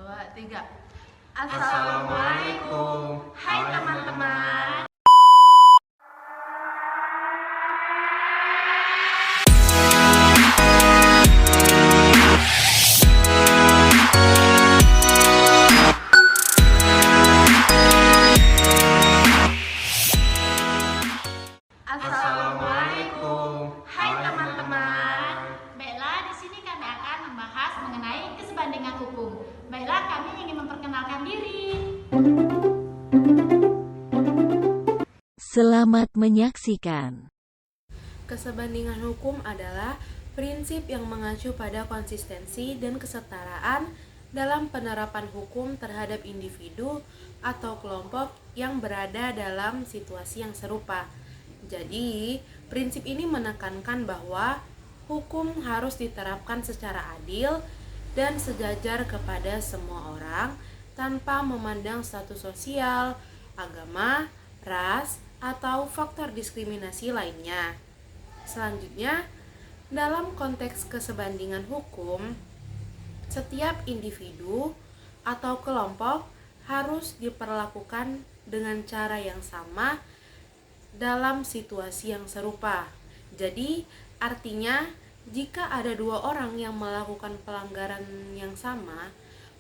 2, 3. Assalamualaikum. Hai teman-teman. Assalamualaikum. Hai teman-teman. Baiklah, di sini kami akan membahas mengenai kesebandingan hukum. Baiklah, kami ingin memperkenalkan diri. Selamat menyaksikan. Kesebandingan hukum adalah prinsip yang mengacu pada konsistensi dan kesetaraan dalam penerapan hukum terhadap individu atau kelompok yang berada dalam situasi yang serupa. Jadi, prinsip ini menekankan bahwa hukum harus diterapkan secara adil dan sejajar kepada semua orang tanpa memandang status sosial, agama, ras, atau faktor diskriminasi lainnya. Selanjutnya, dalam konteks kesebandingan hukum, setiap individu atau kelompok harus diperlakukan dengan cara yang sama dalam situasi yang serupa. Jadi, artinya jika ada dua orang yang melakukan pelanggaran yang sama,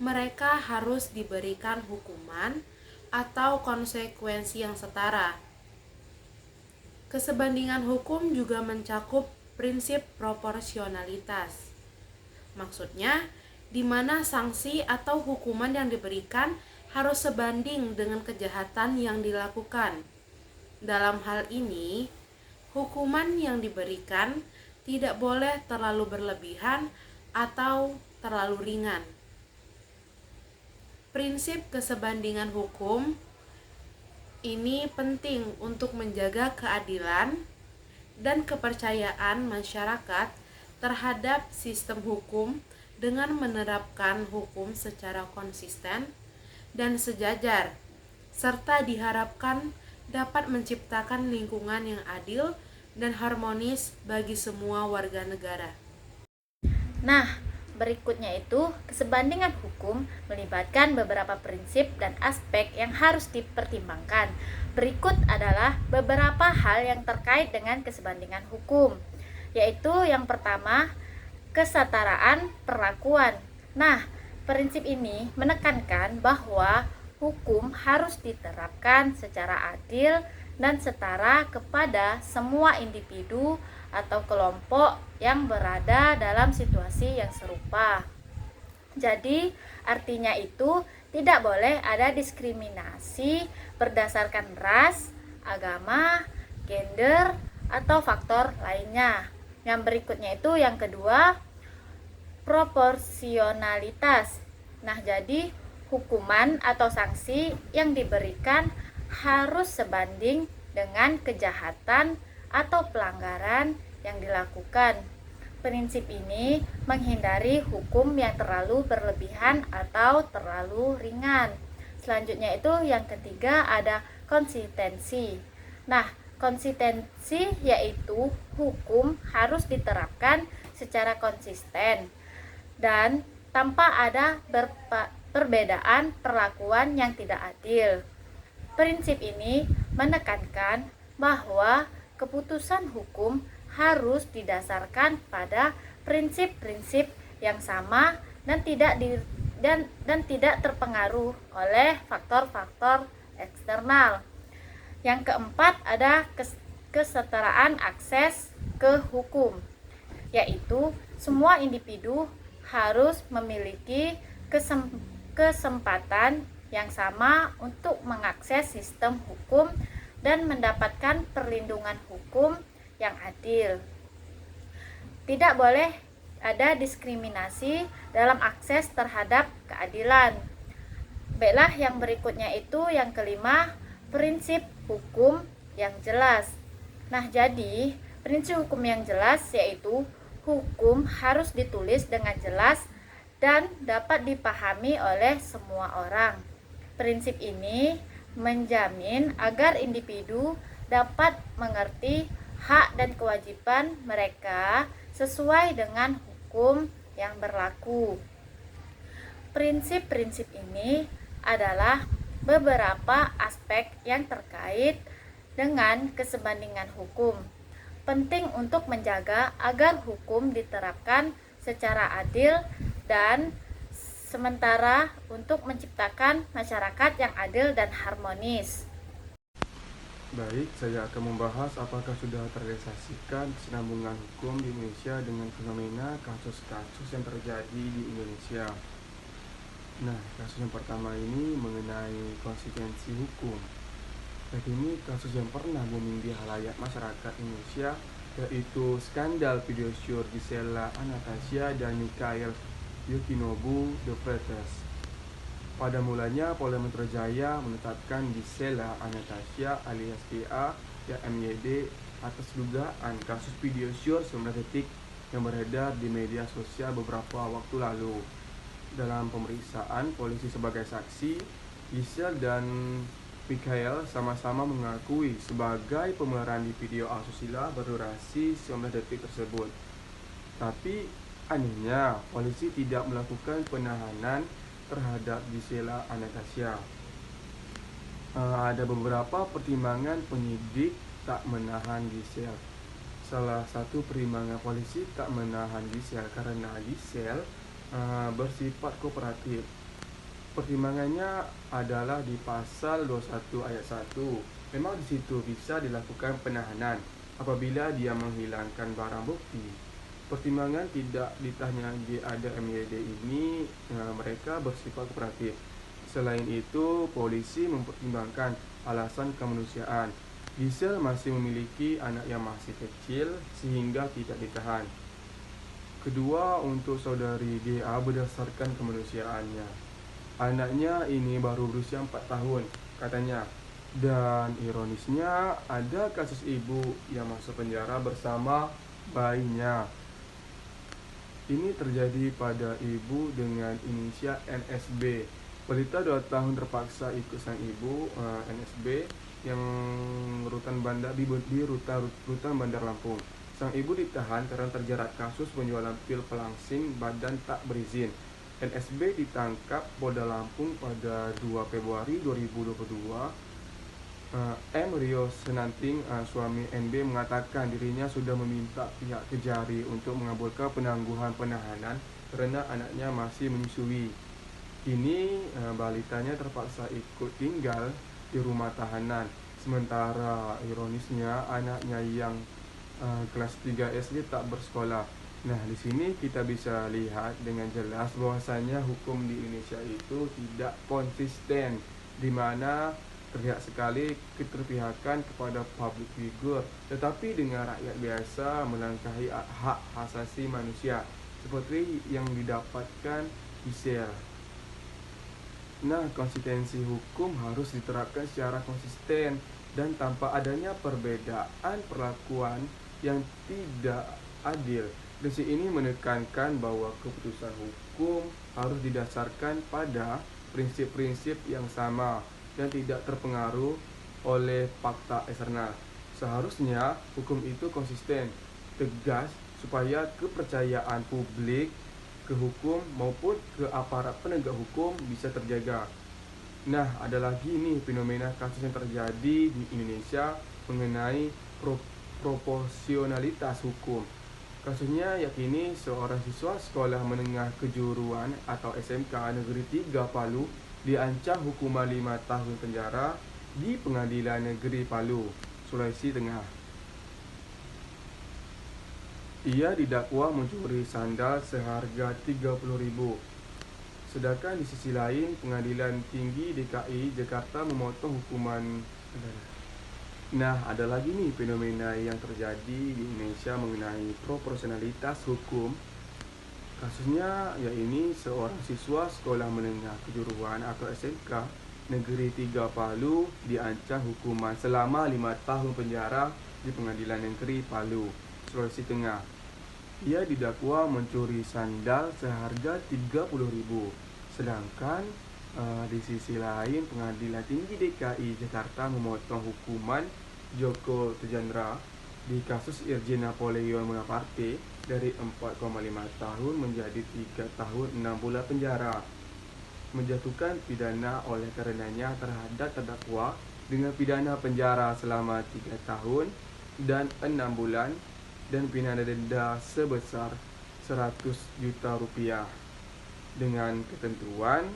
mereka harus diberikan hukuman atau konsekuensi yang setara. Kesebandingan hukum juga mencakup prinsip proporsionalitas. Maksudnya, di mana sanksi atau hukuman yang diberikan harus sebanding dengan kejahatan yang dilakukan. Dalam hal ini, hukuman yang diberikan tidak boleh terlalu berlebihan atau terlalu ringan. Prinsip kesebandingan hukum ini penting untuk menjaga keadilan dan kepercayaan masyarakat terhadap sistem hukum dengan menerapkan hukum secara konsisten dan sejajar, serta diharapkan dapat menciptakan lingkungan yang adil dan harmonis bagi semua warga negara. Nah, berikutnya itu kesebandingan hukum melibatkan beberapa prinsip dan aspek yang harus dipertimbangkan. Berikut adalah beberapa hal yang terkait dengan kesebandingan hukum, yaitu yang pertama, kesetaraan perlakuan. Nah, prinsip ini menekankan bahwa hukum harus diterapkan secara adil dan setara kepada semua individu atau kelompok yang berada dalam situasi yang serupa. Jadi, artinya itu tidak boleh ada diskriminasi berdasarkan ras, agama, gender, atau faktor lainnya. Yang berikutnya itu yang kedua, proporsionalitas. Nah, jadi hukuman atau sanksi yang diberikan harus sebanding dengan kejahatan atau pelanggaran yang dilakukan. Prinsip ini menghindari hukum yang terlalu berlebihan atau terlalu ringan. Selanjutnya itu yang ketiga ada konsistensi. Nah, konsistensi yaitu hukum harus diterapkan secara konsisten dan tanpa ada perbedaan perlakuan yang tidak adil. Prinsip ini menekankan bahwa keputusan hukum harus didasarkan pada prinsip-prinsip yang sama dan tidak terpengaruh oleh faktor-faktor eksternal. Yang keempat ada kesetaraan akses ke hukum, yaitu semua individu harus memiliki kesempatan yang sama untuk mengakses sistem hukum dan mendapatkan perlindungan hukum yang adil. Tidak boleh ada diskriminasi dalam akses terhadap keadilan. Baiklah, yang berikutnya itu yang kelima, prinsip hukum yang jelas. Nah, jadi prinsip hukum yang jelas yaitu hukum harus ditulis dengan jelas dan dapat dipahami oleh semua orang. Prinsip ini menjamin agar individu dapat mengerti hak dan kewajiban mereka sesuai dengan hukum yang berlaku. Prinsip-prinsip ini adalah beberapa aspek yang terkait dengan kesebandingan hukum. Penting untuk menjaga agar hukum diterapkan secara adil dan sementara untuk menciptakan masyarakat yang adil dan harmonis. Baik, saya akan membahas apakah sudah terrealisasikan kesinambungan hukum di Indonesia dengan fenomena kasus-kasus yang terjadi di Indonesia. Nah, kasus yang pertama ini mengenai konsistensi hukum. Nah, ini kasus yang pernah booming di halayak masyarakat Indonesia, yaitu skandal video syur Gisela Anastasia dan Mikhail Yukinobu De Freitas. Pada mulanya, Polda Metro Jaya menetapkan Gisela Anastasia alias GA dan MYD atas dugaan kasus video syur 19 detik yang beredar di media sosial beberapa waktu lalu. Dalam pemeriksaan polisi sebagai saksi, Gisel dan Mikhail sama-sama mengakui sebagai pemeran di video asusila berdurasi 19 detik tersebut. Tapi anehnya, polisi tidak melakukan penahanan terhadap Gisela Anastasia. Ada beberapa pertimbangan penyidik tak menahan Gisel. Salah satu pertimbangan polisi tak menahan Gisel karena Gisel bersifat kooperatif. Pertimbangannya adalah di pasal 21 ayat 1. Memang di situ bisa dilakukan penahanan apabila dia menghilangkan barang bukti. Pertimbangan tidak ditanya ada MYD ini, mereka bersifat kooperatif. Selain itu, polisi mempertimbangkan alasan kemanusiaan. Gisel masih memiliki anak yang masih kecil sehingga tidak ditahan. Kedua, untuk saudari GA berdasarkan kemanusiaannya. Anaknya ini baru berusia 4 tahun, katanya. Dan ironisnya, ada kasus ibu yang masuk penjara bersama bayinya. Ini terjadi pada ibu dengan inisial NSB. Pelita 2 tahun terpaksa ikut sang ibu NSB yang rutan bandar di rutan Bandar Lampung. Sang ibu ditahan karena terjerat kasus penjualan pil pelangsing badan tak berizin. NSB ditangkap Polda Lampung pada 2 Februari 2022. M. Rio Senanting, suami NB, mengatakan dirinya sudah meminta pihak Kejari untuk mengabulkan penangguhan penahanan karena anaknya masih menyusui. Kini balitanya terpaksa ikut tinggal di rumah tahanan. Sementara ironisnya anaknya yang kelas 3 SD tak bersekolah. Nah, di sini kita bisa lihat dengan jelas bahwasanya hukum di Indonesia itu tidak konsisten, di mana terlihat sekali keterpihakan kepada public figure, tetapi dengan rakyat biasa melangkahi hak asasi manusia seperti yang didapatkan Gisel. Nah, konsistensi hukum harus diterapkan secara konsisten dan tanpa adanya perbedaan perlakuan yang tidak adil. Prinsip ini menekankan bahwa keputusan hukum harus didasarkan pada prinsip-prinsip yang sama dan tidak terpengaruh oleh fakta eksternal. Seharusnya hukum itu konsisten, tegas, supaya kepercayaan publik ke hukum maupun ke aparat penegak hukum bisa terjaga. Nah, ada lagi nih fenomena kasus yang terjadi di Indonesia mengenai proporsionalitas hukum. Kasusnya yakini seorang siswa sekolah menengah kejuruan atau SMK Negeri 3 Palu diancam hukuman 5 tahun penjara di Pengadilan Negeri Palu, Sulawesi Tengah. Ia didakwa mencuri sandal seharga 30.000. Sedangkan di sisi lain, Pengadilan Tinggi DKI Jakarta memotong hukuman. Nah, ada lagi nih fenomena yang terjadi di Indonesia mengenai proporsionalitas hukum. Kasusnya yakni seorang siswa sekolah menengah kejuruan atau SMK Negeri 3 Palu diancam hukuman selama 5 tahun penjara di Pengadilan Negeri Palu, Sulawesi Tengah. Ia didakwa mencuri sandal seharga 30.000. Sedangkan di sisi lain, Pengadilan Tinggi DKI Jakarta memotong hukuman Joko Tejandra di kasus Irjen Napoleon Bonaparte dari 4,5 tahun menjadi 3 tahun 6 bulan penjara. menjatuhkan pidana oleh karenanya terhadap terdakwa dengan pidana penjara selama 3 tahun dan 6 bulan dan pidana denda sebesar 100 juta rupiah dengan ketentuan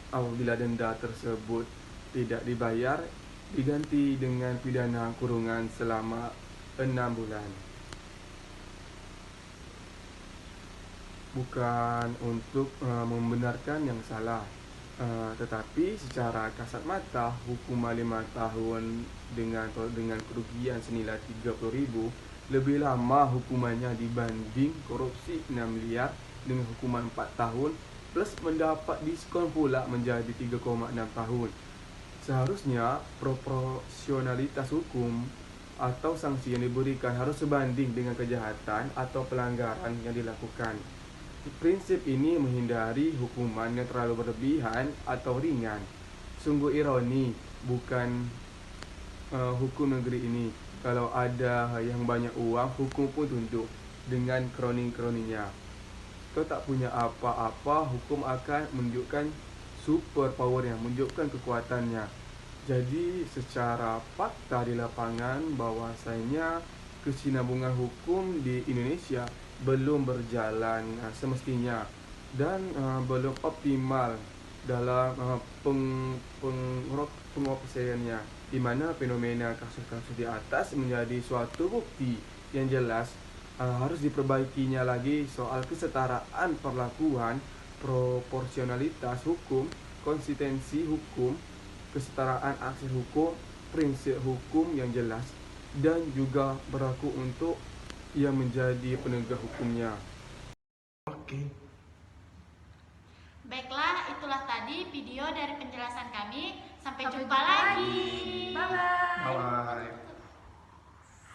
apabila denda tersebut tidak dibayar diganti dengan pidana kurungan selama 6 bulan. Bukan untuk membenarkan yang salah, tetapi secara kasat mata hukuman 5 tahun dengan kerugian senilai 30.000 lebih lama hukumannya dibanding korupsi 6 miliar dengan hukuman 4 tahun plus mendapat diskon pula menjadi 3,6 tahun. Seharusnya proporsionalitas hukum atau sanksi yang diberikan harus sebanding dengan kejahatan atau pelanggaran yang dilakukan. Prinsip ini menghindari hukuman yang terlalu berlebihan atau ringan. Sungguh ironi, bukan hukum negeri ini. Kalau ada yang banyak uang, hukum pun tunduk dengan kroni-kroninya. Kalau tak punya apa-apa, hukum akan menunjukkan super power yang menunjukkan kekuatannya. Jadi secara fakta di lapangan bahwasanya kesinambungan hukum di Indonesia belum berjalan semestinya dan belum optimal dalam pengoperasiannya, di mana fenomena kasus-kasus di atas menjadi suatu bukti yang jelas harus diperbaikinya lagi soal kesetaraan perlakuan, proporsionalitas hukum, konsistensi hukum, kesetaraan akses hukum, prinsip hukum yang jelas dan juga berlaku untuk yang menjadi penegak hukumnya. Oke. Baiklah, itulah tadi video dari penjelasan kami. Sampai jumpa lagi.